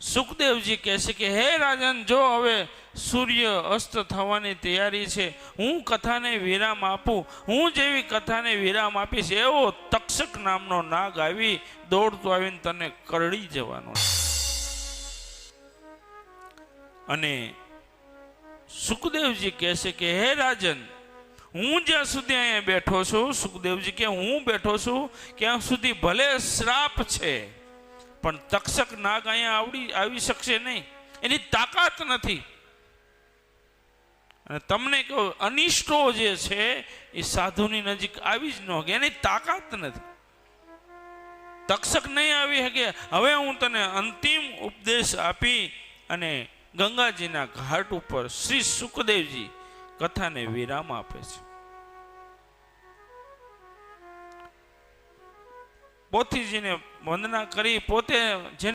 સુખદેવજી કહે છે કે હે રાજન, જો હવે સૂર્ય અસ્ત થવાની તૈયારી છે, હું કથાને વિરામ આપું. હું જેવી કથાને વિરામ આપીશ એવો તક્ષક નામનો નાગ આવી દોડતો આવીને તને કરડી જવાનો. અને સુખદેવજી કહે છે કે હે રાજન, હું જ્યાં સુધી અહીંયા બેઠો છું, સુખદેવજી કે હું બેઠો છું ત્યાં સુધી ભલે શ્રાપ છે, પણ તક્ષક નાગ અહીંયા આવી શકશે નહીં, એની તાકાત નથી. અને તમને કહું, અનિષ્ટો જે છે એ સાધુની નજીક આવી જ ન શકે, એની તાકાત નથી. તક્ષક નહીં આવી શકે. હવે હું તને અંતિમ ઉપદેશ આપી અને ગંગાજીના ઘાટ ઉપર શ્રી સુખદેવજી કથાને વિરામ આપે છે. પોથીજીને વંદના કરી પોતે જેને